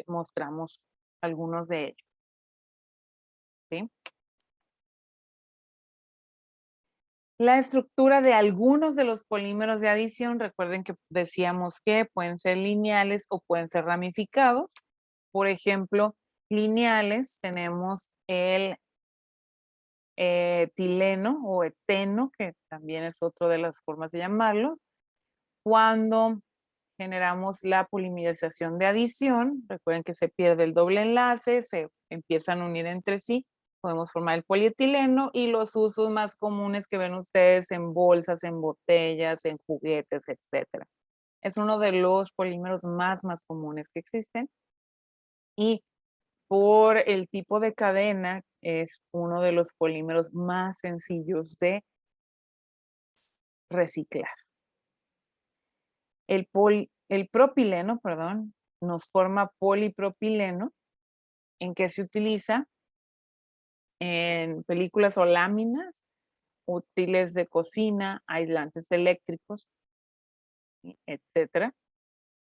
A: mostramos algunos de ellos. ¿Sí? La estructura de algunos de los polímeros de adición, recuerden que decíamos que pueden ser lineales o pueden ser ramificados. Por ejemplo, lineales tenemos el etileno o eteno, que también es otra de las formas de llamarlo. Cuando generamos la polimerización de adición, recuerden que se pierde el doble enlace, se empiezan a unir entre sí, podemos formar el polietileno, y los usos más comunes que ven ustedes en bolsas, en botellas, en juguetes, etc. Es uno de los polímeros más comunes que existen, y por el tipo de cadena es uno de los polímeros más sencillos de reciclar. El propileno, perdón, nos forma polipropileno, en que se utiliza en películas o láminas, útiles de cocina, aislantes eléctricos, etc.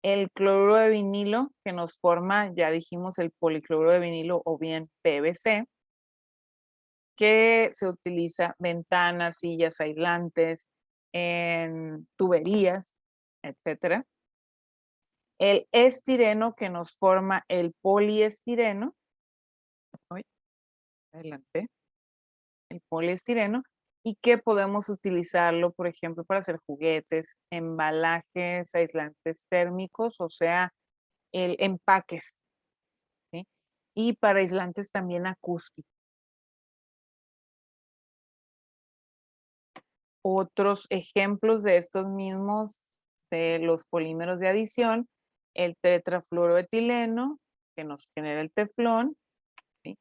A: El cloruro de vinilo, que nos forma, ya dijimos, el policloruro de vinilo o bien PVC, que se utiliza ventanas, sillas aislantes, en tuberías, etc. El estireno, que nos forma el poliestireno. Adelante. El poliestireno, y que podemos utilizarlo, por ejemplo, para hacer juguetes, embalajes, aislantes térmicos, o sea, empaques, ¿sí? Y para aislantes también acústicos. Otros ejemplos de estos mismos, de los polímeros de adición, el tetrafluoroetileno, que nos genera el teflón, ¿sí?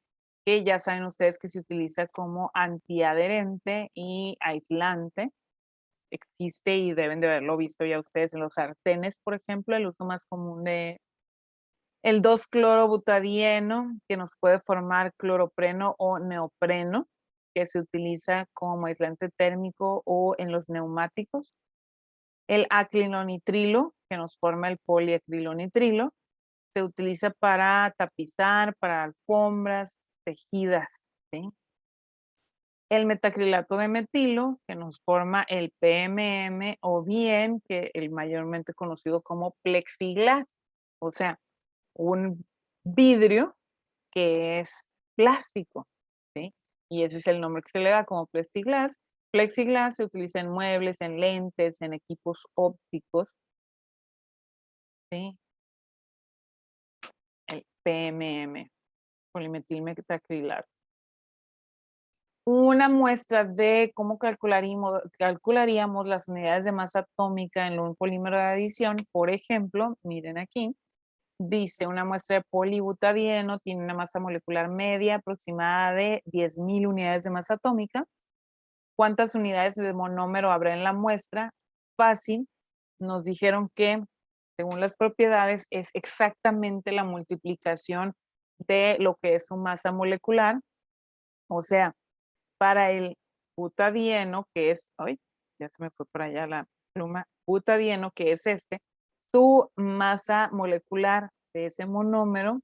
A: Que ya saben ustedes que se utiliza como antiadherente y aislante. Existe y deben de haberlo visto ya ustedes en los sartenes, por ejemplo, el uso más común de el 2-clorobutadieno, que nos puede formar cloropreno o neopreno, que se utiliza como aislante térmico o en los neumáticos. El acrilonitrilo, que nos forma el poliacrilonitrilo, se utiliza para tapizar, para alfombras tejidas, ¿sí? El metacrilato de metilo, que nos forma el PMM, o bien que el mayormente conocido como plexiglas, o sea, un vidrio que es plástico, ¿sí? Y ese es el nombre que se le da como plexiglas. Plexiglas se utiliza en muebles, en lentes, en equipos ópticos, ¿sí? El PMM, polimetilmetacrilato. Una muestra de cómo calcularíamos las unidades de masa atómica en un polímero de adición, por ejemplo, miren aquí, dice una muestra de polibutadieno tiene una masa molecular media aproximada de 10.000 unidades de masa atómica. ¿Cuántas unidades de monómero habrá en la muestra? Fácil, nos dijeron que según las propiedades es exactamente la multiplicación de lo que es su masa molecular, o sea, para el butadieno, que es, ay, ya se me fue para allá la pluma, butadieno, que es su masa molecular de ese monómero,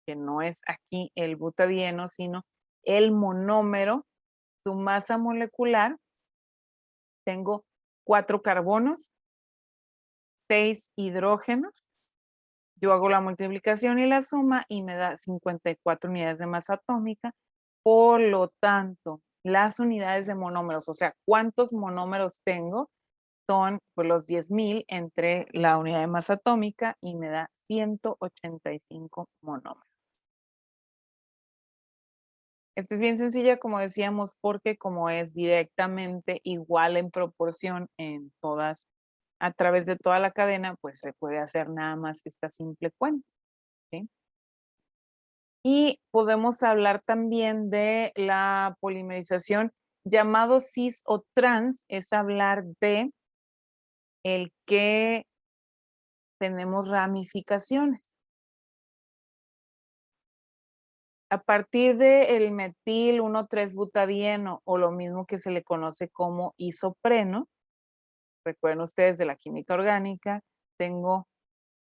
A: que no es aquí el butadieno, sino el monómero, su masa molecular, tengo 4 carbonos, 6 hidrógenos, yo hago la multiplicación y la suma y me da 54 unidades de masa atómica. Por lo tanto, las unidades de monómeros, o sea, cuántos monómeros tengo, son pues, los 10,000 entre la unidad de masa atómica y me da 185 monómeros. Esta es bien sencilla, como decíamos, porque como es directamente igual en proporción en todas, a través de toda la cadena, pues se puede hacer nada más esta simple cuenta, ¿sí? Y podemos hablar también de la polimerización. Llamado cis o trans es hablar de el que tenemos ramificaciones. A partir del metil 1,3-butadieno o lo mismo que se le conoce como isopreno, recuerden ustedes de la química orgánica, tengo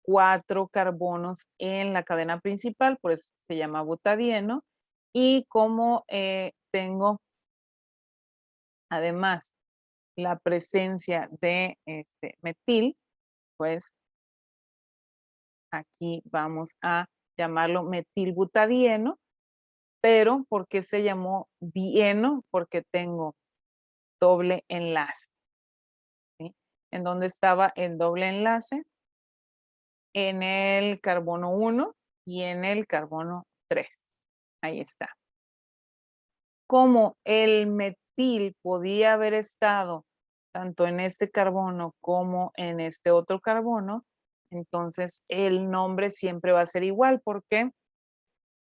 A: 4 carbonos en la cadena principal, por eso se llama butadieno, y como tengo además la presencia de metil, pues aquí vamos a llamarlo metilbutadieno, pero ¿por qué se llamó dieno? Porque tengo doble enlace, ¿sí? ¿En dónde estaba el doble enlace? En el carbono 1 y en el carbono 3. Ahí está. Como el metil podía haber estado tanto en este carbono como en este otro carbono, entonces el nombre siempre va a ser igual porque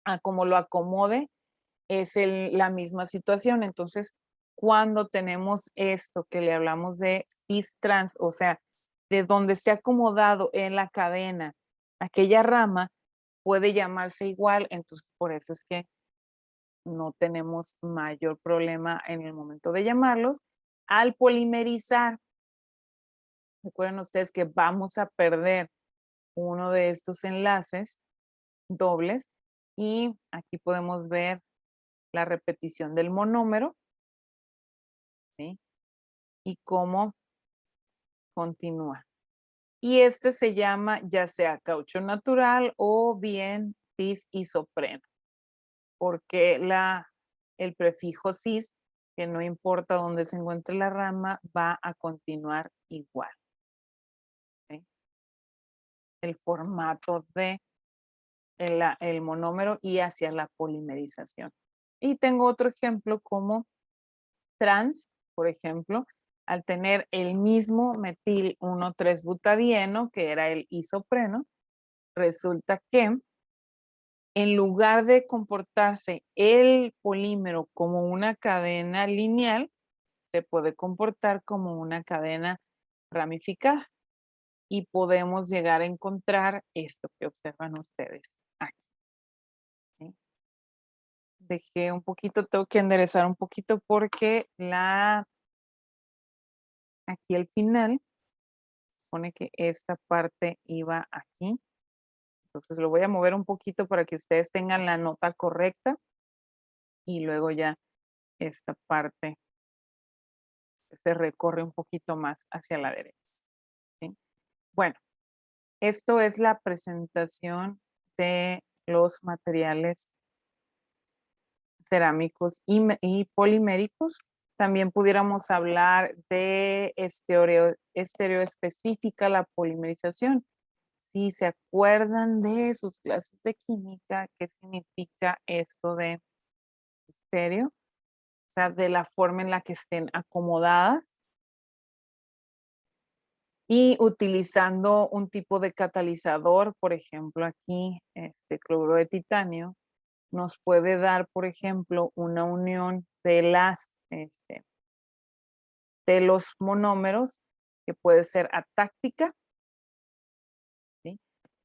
A: a como lo acomode es la misma situación. Entonces, cuando tenemos esto que le hablamos de cis-trans, o sea, de donde se ha acomodado en la cadena aquella rama, puede llamarse igual. Entonces, por eso es que no tenemos mayor problema en el momento de llamarlos. Al polimerizar, recuerden ustedes que vamos a perder uno de estos enlaces dobles y aquí podemos ver la repetición del monómero, ¿sí? Y cómo continúa. Y este se llama ya sea caucho natural o bien cis isopreno, porque el prefijo cis, que no importa dónde se encuentre la rama, va a continuar igual, ¿sí? El formato de el monómero y hacia la polimerización. Y tengo otro ejemplo como trans, por ejemplo, al tener el mismo metil 1,3-butadieno, que era el isopreno, resulta que en lugar de comportarse el polímero como una cadena lineal, se puede comportar como una cadena ramificada y podemos llegar a encontrar esto que observan ustedes aquí, ¿sí? Dejé un poquito, tengo que enderezar un poquito porque aquí al final pone que esta parte iba aquí. Entonces lo voy a mover un poquito para que ustedes tengan la nota correcta y luego ya esta parte se recorre un poquito más hacia la derecha, ¿sí? Bueno, esto es la presentación de los materiales cerámicos y poliméricos. También pudiéramos hablar de estereoespecífica la polimerización. Si se acuerdan de sus clases de química, ¿qué significa esto de estéreo? O sea, de la forma en la que estén acomodadas y utilizando un tipo de catalizador, por ejemplo, aquí, este cloruro de titanio, nos puede dar, por ejemplo, una unión de de los monómeros, que puede ser atáctica, ¿sí?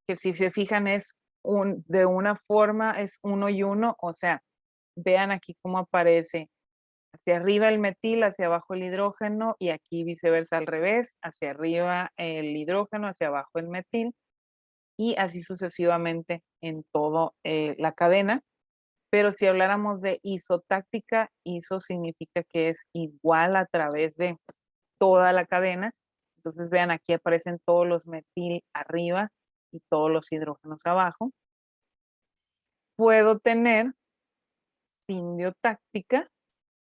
A: Que si se fijan es de una forma, es uno y uno, o sea, vean aquí cómo aparece hacia arriba el metil, hacia abajo el hidrógeno y aquí viceversa al revés, hacia arriba el hidrógeno, hacia abajo el metil y así sucesivamente en toda la cadena. Pero si habláramos de isotáctica, iso significa que es igual a través de toda la cadena. Entonces vean, aquí aparecen todos los metil arriba y todos los hidrógenos abajo. Puedo tener simbiotáctica,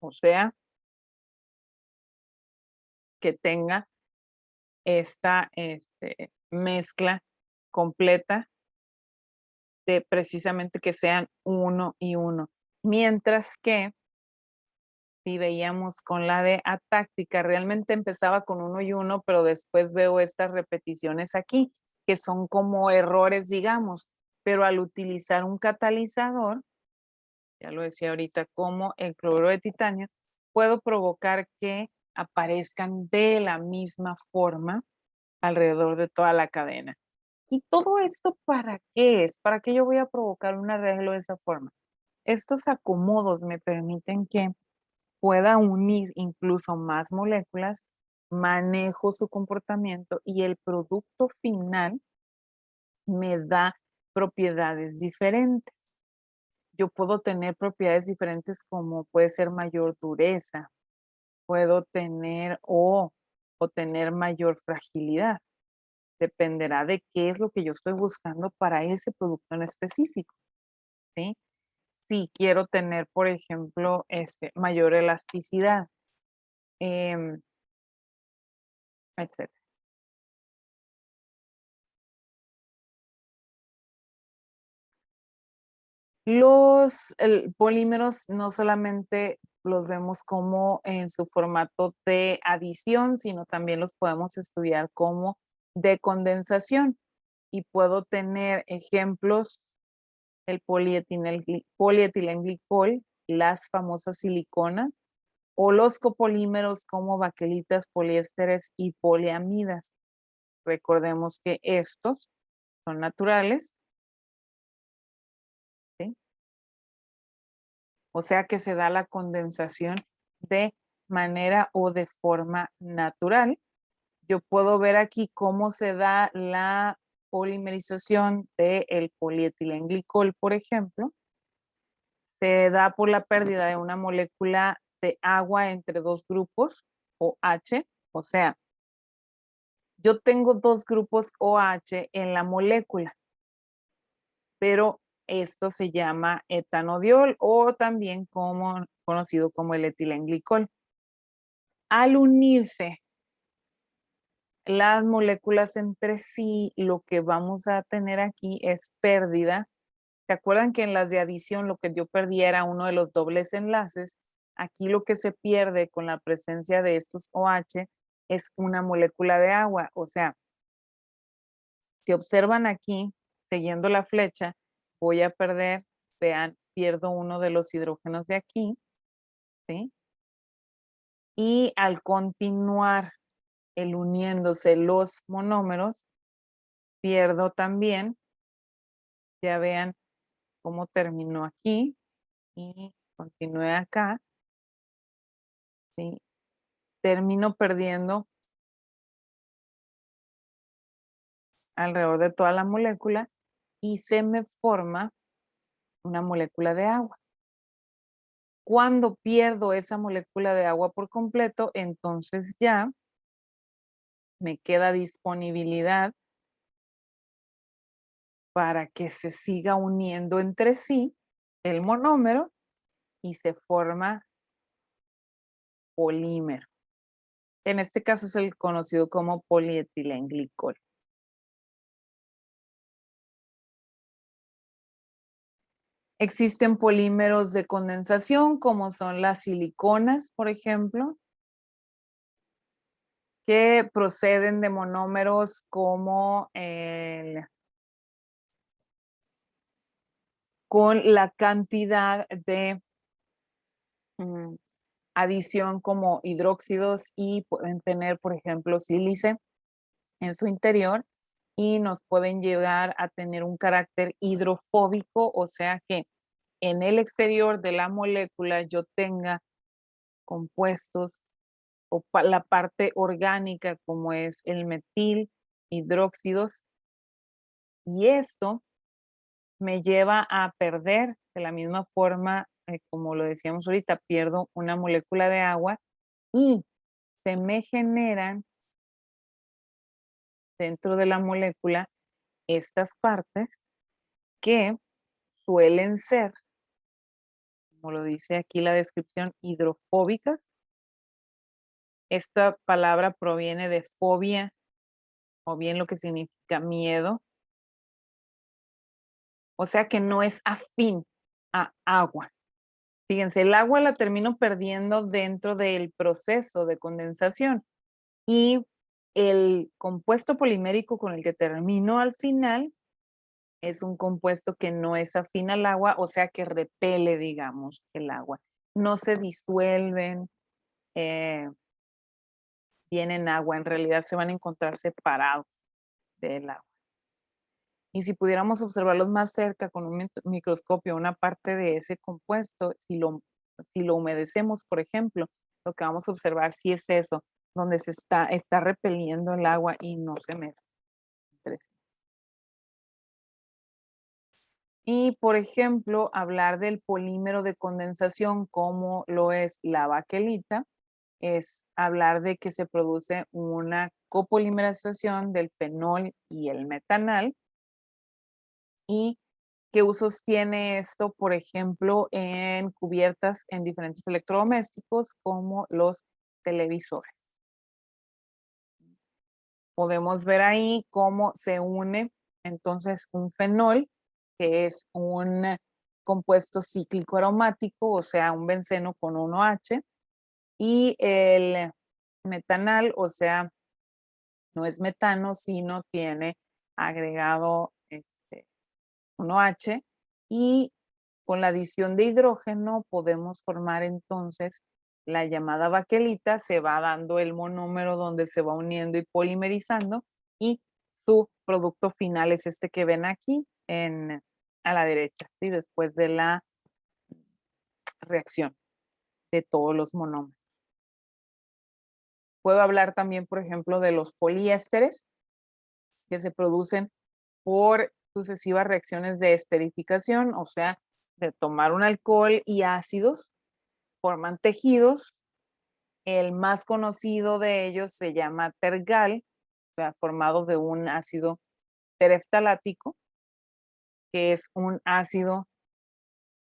A: o sea, que tenga esta mezcla completa de precisamente que sean 1 y 1. Mientras que si veíamos con la de atáctica, realmente empezaba con 1 y 1, pero después veo estas repeticiones aquí, que son como errores, digamos, pero al utilizar un catalizador, ya lo decía ahorita, como el cloruro de titanio, puedo provocar que aparezcan de la misma forma alrededor de toda la cadena. ¿Y todo esto para qué es? ¿Para qué yo voy a provocar un arreglo de esa forma? Estos acomodos me permiten que pueda unir incluso más moléculas, manejo su comportamiento y el producto final me da propiedades diferentes. Yo puedo tener propiedades diferentes como puede ser mayor dureza, puedo tener o tener mayor fragilidad. Dependerá de qué es lo que yo estoy buscando para ese producto en específico, ¿sí? Si quiero tener, por ejemplo, mayor elasticidad, etcétera. Los polímeros no solamente los vemos como en su formato de adición, sino también los podemos estudiar como de condensación. Y puedo tener ejemplos, el polietilenglicol, las famosas siliconas, o los copolímeros como baquelitas, poliésteres y poliamidas. Recordemos que estos son naturales, ¿sí? O sea que se da la condensación de manera o de forma natural. Yo puedo ver aquí cómo se da la polimerización del polietilenglicol, por ejemplo. Se da por la pérdida de una molécula de agua entre dos grupos, OH. O sea, yo tengo dos grupos OH en la molécula, pero esto se llama etanodiol o también conocido como el etilenglicol. Al unirse las moléculas entre sí, lo que vamos a tener aquí es pérdida. ¿Se acuerdan que en las de adición lo que yo perdí era uno de los dobles enlaces? Aquí lo que se pierde con la presencia de estos OH es una molécula de agua. O sea, si observan aquí, siguiendo la flecha, voy a perder, vean, pierdo uno de los hidrógenos de aquí, ¿sí? Y al continuar el uniéndose los monómeros, pierdo también, ya vean cómo terminó aquí y continúe acá, ¿sí? Termino perdiendo alrededor de toda la molécula y se me forma una molécula de agua. Cuando pierdo esa molécula de agua por completo, entonces ya me queda disponibilidad para que se siga uniendo entre sí el monómero y se forma polímero. En este caso es el conocido como polietilenglicol. Existen polímeros de condensación, como son las siliconas, por ejemplo, que proceden de monómeros como con la cantidad de adición como hidróxidos y pueden tener, por ejemplo, sílice en su interior y nos pueden llegar a tener un carácter hidrofóbico, o sea que en el exterior de la molécula yo tenga compuestos o la parte orgánica como es el metil, hidróxidos, y esto me lleva a perder de la misma forma, como lo decíamos ahorita, pierdo una molécula de agua y se me generan dentro de la molécula estas partes que suelen ser, como lo dice aquí la descripción, hidrofóbicas. Esta palabra proviene de fobia o bien lo que significa miedo. O sea que no es afín a agua. Fíjense, el agua la termino perdiendo dentro del proceso de condensación y el compuesto polimérico con el que termino al final es un compuesto que no es afín al agua, o sea que repele, digamos, el agua. No se disuelven eh, bien en agua, en realidad se van a encontrar separados del agua. Y si pudiéramos observarlos más cerca con un microscopio, una parte de ese compuesto, si lo humedecemos, por ejemplo, lo que vamos a observar sí es eso, donde está repeliendo el agua y no se mezcla entre sí. Y, por ejemplo, hablar del polímero de condensación como lo es la baquelita, es hablar de que se produce una copolimerización del fenol y el metanal. ¿Y qué usos tiene esto, por ejemplo, en cubiertas en diferentes electrodomésticos como los televisores? Podemos ver ahí cómo se une entonces un fenol, que es un compuesto cíclico aromático, o sea, un benceno con 1H, y el metanal, o sea, no es metano, sino tiene agregado 1H, y con la adición de hidrógeno podemos formar entonces la llamada baquelita, se va dando el monómero donde se va uniendo y polimerizando y su producto final es este que ven aquí a la derecha, ¿sí? Después de la reacción de todos los monómeros. Puedo hablar también, por ejemplo, de los poliésteres que se producen por sucesivas reacciones de esterificación, o sea, de tomar un alcohol y ácidos, forman tejidos. El más conocido de ellos se llama tergal, o sea, formado de un ácido tereftalático, que es un ácido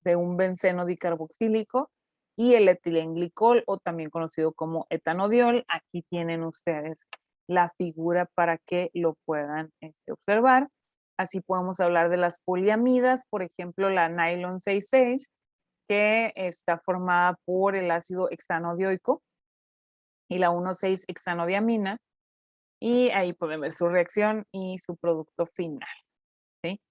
A: de un benceno dicarboxílico, y el etilenglicol, o también conocido como etanodiol. Aquí tienen ustedes la figura para que lo puedan observar. Así podemos hablar de las poliamidas, por ejemplo, la nylon 66, que está formada por el ácido hexanodioico y la 1,6-hexanodiamina, y ahí pueden ver su reacción y su producto final, ¿sí?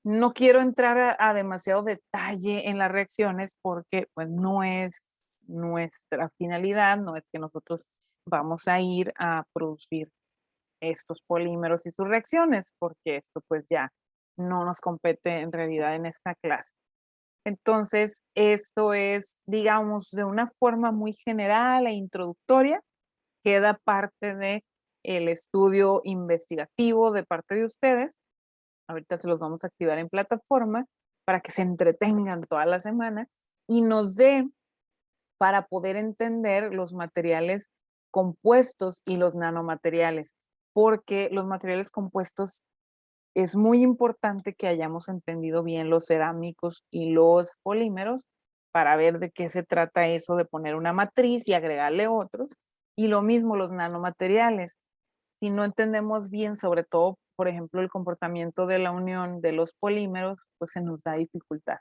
A: No quiero entrar a demasiado detalle en las reacciones porque pues no es nuestra finalidad, no es que nosotros vamos a ir a producir estos polímeros y sus reacciones, porque esto pues ya no nos compete en realidad en esta clase. Entonces, esto es, digamos, de una forma muy general e introductoria, queda parte de el estudio investigativo de parte de ustedes. Ahorita se los vamos a activar en plataforma para que se entretengan toda la semana y nos dé para poder entender los materiales compuestos y los nanomateriales, porque los materiales compuestos es muy importante que hayamos entendido bien los cerámicos y los polímeros para ver de qué se trata eso de poner una matriz y agregarle otros. Y lo mismo los nanomateriales. Si no entendemos bien, sobre todo, por ejemplo, el comportamiento de la unión de los polímeros, pues se nos da dificultad.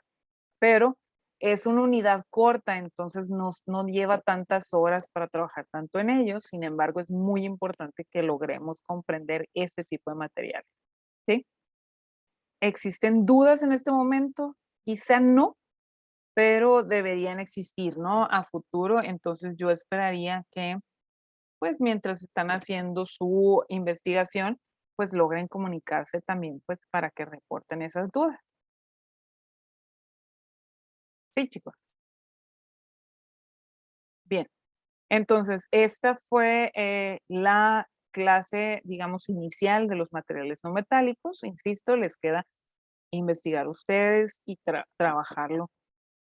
A: Pero es una unidad corta, entonces no lleva tantas horas para trabajar tanto en ellos. Sin embargo, es muy importante que logremos comprender este tipo de materiales, ¿sí? ¿Existen dudas en este momento? Quizá no, pero deberían existir, ¿no? A futuro, entonces yo esperaría que, pues mientras están haciendo su investigación, pues logren comunicarse también, pues para que reporten esas dudas. Sí, chicos. Bien. Entonces, esta fue la clase, digamos, inicial de los materiales no metálicos. Insisto, les queda investigar ustedes y trabajarlo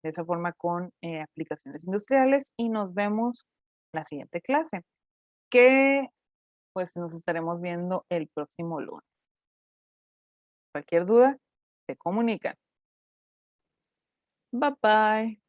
A: de esa forma con aplicaciones industriales y nos vemos la siguiente clase, que pues nos estaremos viendo el próximo lunes. Cualquier duda, se comunican. Bye bye.